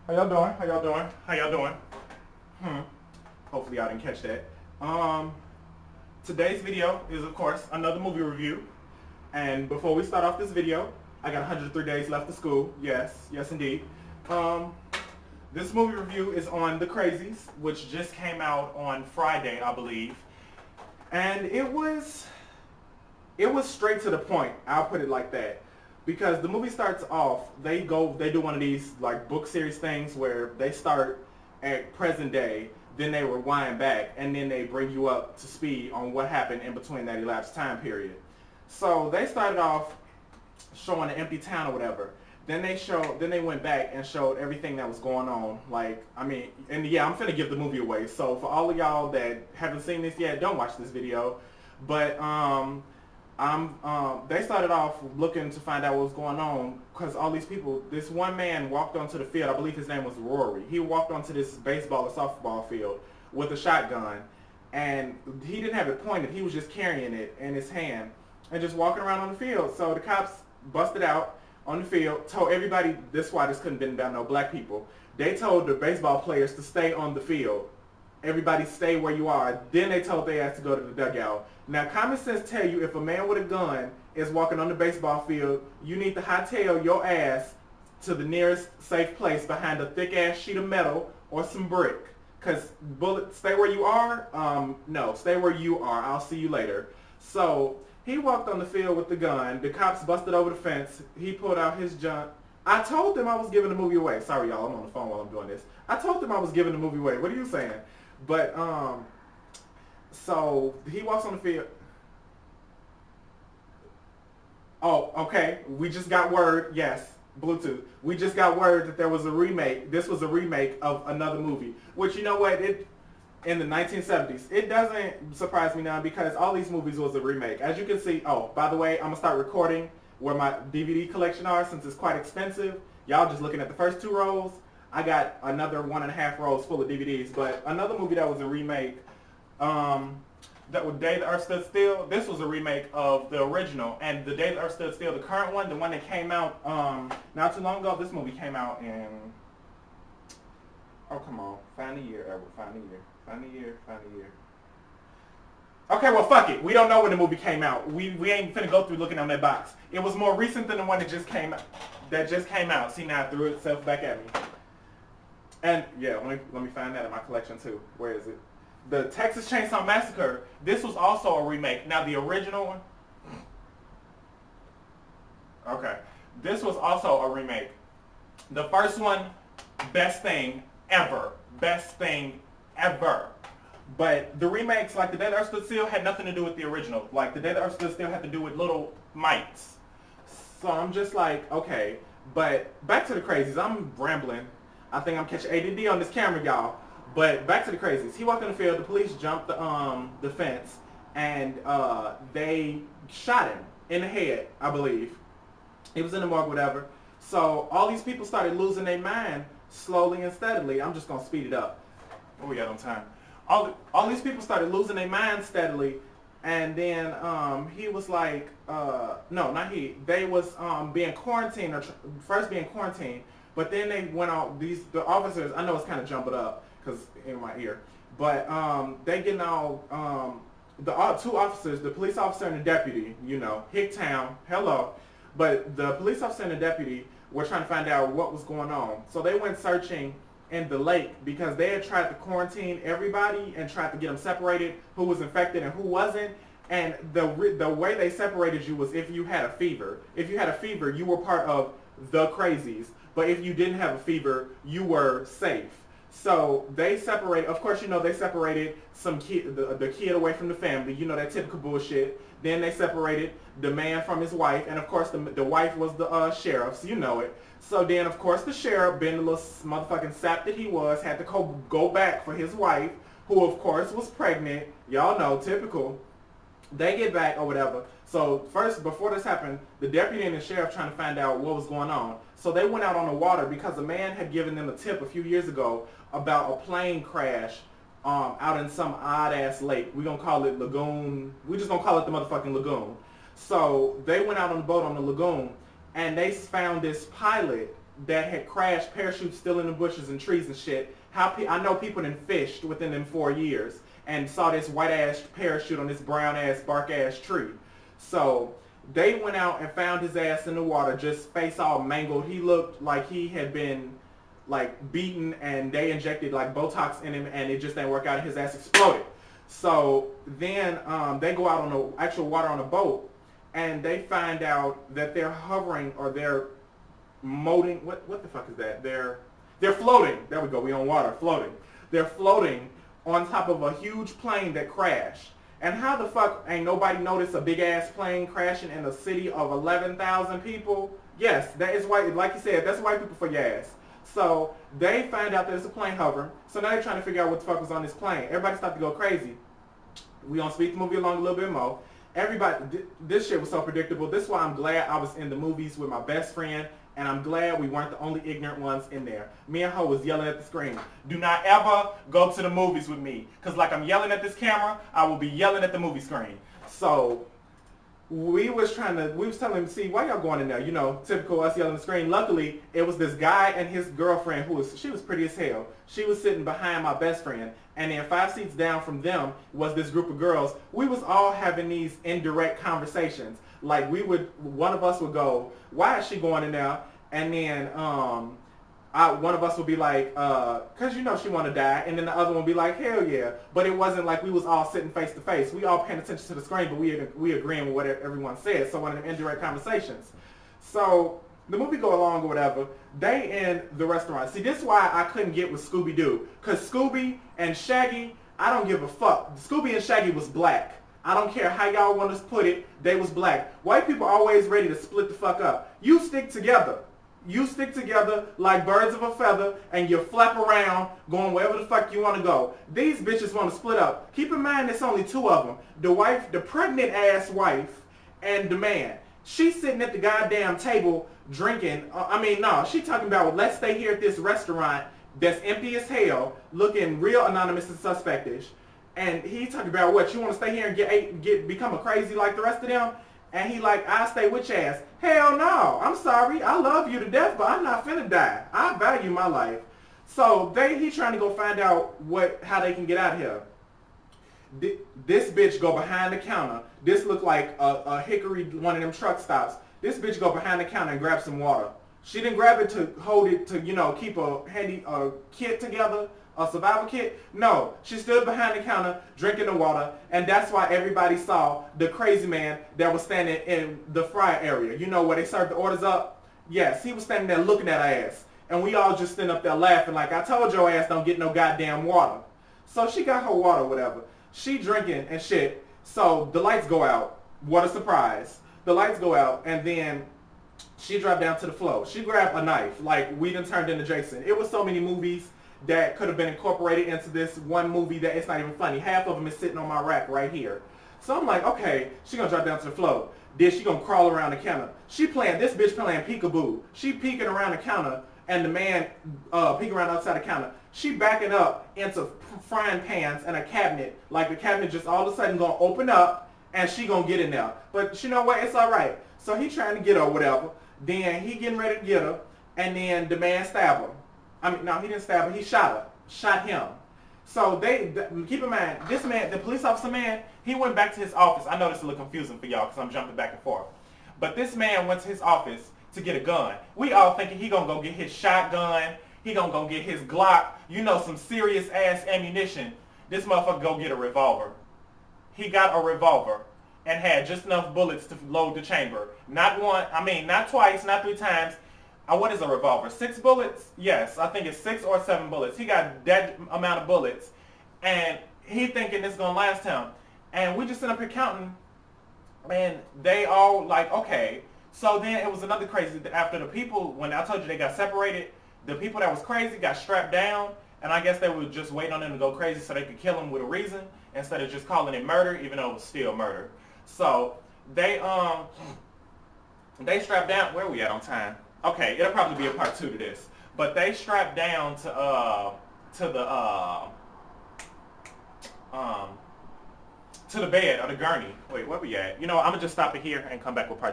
How y'all doing? How y'all doing? How y'all doing? Hopefully y'all didn't catch that. Today's video is, of course, another movie review. And before we start off this video, I got 103 days left of school. Yes, yes indeed. This movie review is on The Crazies, which just came out on Friday, I believe. And it was straight to the point. I'll put it like that. Because the movie starts off, they do one of these like book series things where they start at present day, then they rewind back, and then they bring you up to speed on what happened in between that elapsed time period. So they started off showing an empty town or whatever. Then they went back and showed everything that was going on. Like, I mean, and yeah, I'm finna give the movie away. So for all of y'all that haven't seen this yet, don't watch this video. But they started off looking to find out what was going on because all these people, this one man walked onto the field, I believe his name was Rory. He walked onto this baseball or softball field with a shotgun, and he didn't have it pointed, he was just carrying it in his hand and just walking around on the field. So the cops busted out on the field, told everybody, this is why this couldn't have been about no black people. They told the baseball players to stay on the field. Everybody stay where you are. Then they told their ass to go to the dugout. Now, common sense tell you if a man with a gun is walking on the baseball field, you need to hightail your ass to the nearest safe place behind a thick-ass sheet of metal or some brick. Because stay where you are? No, stay where you are. I'll see you later. So he walked on the field with the gun. The cops busted over the fence. He pulled out his junk. I told them I was giving the movie away. Sorry, y'all. I'm on the phone while I'm doing this. I told them I was giving the movie away. What are you saying? But, so he walks on the field. Oh, okay. We just got word. Yes, Bluetooth. We just got word that there was a remake. This was a remake of another movie. Which, you know what? In the 1970s. It doesn't surprise me now because all these movies was a remake. As you can see, oh, by the way, I'm going to start recording where my DVD collection are since it's quite expensive. Y'all just looking at the first 2 rows. I got another 1.5 rows full of DVDs, but another movie that was a remake, that was Day the Earth Stood Still. This was a remake of the original, and the Day the Earth Stood Still, the current one, the one that came out not too long ago. This movie came out in, oh come on, find the year, Edward, find the year, find the year, find the year. Okay, well fuck it. We don't know when the movie came out. We ain't finna go through looking on that box. It was more recent than the one that just came out. See, now it threw itself back at me. And yeah, let me find that in my collection too. Where is it? The Texas Chainsaw Massacre. This was also a remake. Now the original one. Okay. This was also a remake. The first one, best thing ever. Best thing ever. But the remakes, like The Day the Earth Stood Still, had nothing to do with the original. Like The Day the Earth Stood Still had to do with little mites. So I'm just like, okay. But back to The Crazies. I'm rambling. I think I'm catching ADD on this camera, y'all. But back to The Crazies. He walked in the field. The police jumped the fence, and they shot him in the head, I believe. He was in the morgue, whatever. So all these people started losing their mind slowly and steadily. I'm just gonna speed it up. Oh, we got on time. All these people started losing their mind steadily, and then he was like, no, not he. They was being quarantined, or first being quarantined. But then they went out, the officers, I know it's kind of jumbled up because in my ear, but they getting all, the 2 officers, the police officer and the deputy, you know, Hicktown, hello, but the police officer and the deputy were trying to find out what was going on. So they went searching in the lake because they had tried to quarantine everybody and tried to get them separated, who was infected and who wasn't. And the way they separated you was if you had a fever. If you had a fever, you were part of the Crazies. But if you didn't have a fever, you were safe. So they separated, of course, you know, they separated some kid, the kid away from the family, you know, that typical bullshit. Then they separated the man from his wife, and of course the wife was the sheriff, so you know it. So then, of course, the sheriff, being the little motherfucking sap that he was, had to go back for his wife, who of course was pregnant. Y'all know, typical. They get back or whatever. So first, before this happened, the deputy and the sheriff trying to find out what was going on. So they went out on the water because a man had given them a tip a few years ago about a plane crash out in some odd-ass lake. We're going to call it Lagoon. We're just going to call it the motherfucking Lagoon. So they went out on the boat on the lagoon, and they found this pilot that had crashed, parachutes still in the bushes and trees and shit. I know people that fished within them 4 years and saw this white ass parachute on this brown ass bark ass tree. So they went out and found his ass in the water, just face all mangled. He looked like he had been like beaten, and they injected like Botox in him, and it just didn't work out, and his ass exploded. So then they go out on the actual water on a boat, and they find out that they're hovering, or they're moating. What the fuck is that? They're floating. There we go. We on water, floating. They're floating on top of a huge plane that crashed. And how the fuck ain't nobody noticed a big ass plane crashing in a city of 11,000 people? Yes, that is white. Like you said, that's white people for your ass. So they find out there's a plane hovering. So now they're trying to figure out what the fuck was on this plane. Everybody started to go crazy. We gonna speed the movie along a little bit more. Everybody, this shit was so predictable. This is why I'm glad I was in the movies with my best friend, and I'm glad we weren't the only ignorant ones in there. Me and Ho was yelling at the screen. Do not ever go to the movies with me, because like I'm yelling at this camera, I will be yelling at the movie screen. So we was telling him, see, why y'all going in there? You know, typical us yelling at the screen. Luckily, it was this guy and his girlfriend she was pretty as hell. She was sitting behind my best friend, and then 5 seats down from them was this group of girls. We was all having these indirect conversations. Like one of us would go, why is she going in there? And then one of us would be like, cause you know she want to die. And then the other one would be like, hell yeah. But it wasn't like we was all sitting face to face. We all paying attention to the screen, but we agreeing with what everyone said. So one of them indirect conversations. So the movie go along or whatever. They in the restaurant. See, this is why I couldn't get with Scooby-Doo. Cause Scooby and Shaggy, I don't give a fuck. Scooby and Shaggy was black. I don't care how y'all want to put it, they was black. White people always ready to split the fuck up. You stick together. You stick together like birds of a feather, and you flap around going wherever the fuck you want to go. These bitches want to split up. Keep in mind there's only 2 of them. The wife, the pregnant ass wife, and the man. She's sitting at the goddamn table drinking. She talking about, let's stay here at this restaurant that's empty as hell, looking real anonymous and suspectish. And he talking about, what, you want to stay here and become a crazy like the rest of them? And he like, I'll stay with your ass. Hell no, I'm sorry. I love you to death, but I'm not finna die. I value my life. So he trying to go find out how they can get out of here. This bitch go behind the counter. This look like a Hickory, one of them truck stops. This bitch go behind the counter and grab some water. She didn't grab it to hold it to, keep a handy kit together, a survival kit. No, she stood behind the counter drinking the water, and that's why everybody saw the crazy man that was standing in the fryer area. You know where they served the orders up? Yes, he was standing there looking at her ass. And we all just standing up there laughing like, I told your ass don't get no goddamn water. So she got her water, whatever. She drinking and shit. So the lights go out. What a surprise. The lights go out, and then she dropped down to the floor. She grabbed a knife, like we done turned into Jason. It was so many movies that could have been incorporated into this one movie that it's not even funny. Half of them is sitting on my rack right here. So I'm like, okay, she gonna drop down to the floor. Then she gonna crawl around the counter. This bitch playing peekaboo. She peeking around the counter, and the man peeking around outside the counter. She backing up into frying pans and a cabinet. Like the cabinet just all of a sudden gonna open up, and she gonna get in there. But you know what? It's all right. So he trying to get her or whatever. Then he getting ready to get her, and then the man stab her. No, he didn't stab her. He shot her. Shot him. So keep in mind, this man, the police officer man, he went back to his office. I know this is a little confusing for y'all because I'm jumping back and forth. But this man went to his office to get a gun. We all thinking he gonna go get his shotgun. He gonna go get his Glock. Some serious ass ammunition. This motherfucker go get a revolver. He got a revolver and had just enough bullets to load the chamber. Not twice, not 3 times. What is a revolver? 6 bullets? Yes, I think it's 6 or 7 bullets. He got that amount of bullets, and he thinking it's gonna last him. And we just sit up here counting, and they all like, okay. So then it was another crazy. After the people, when I told you they got separated, the people that was crazy got strapped down, and I guess they were just waiting on them to go crazy so they could kill him with a reason instead of just calling it murder, even though it was still murder. So they strapped down. Where are we at on time? Okay, it'll probably be a part 2 to this. But they strapped down to the bed or the gurney. Wait, where we at? I'm gonna just stop it here and come back with part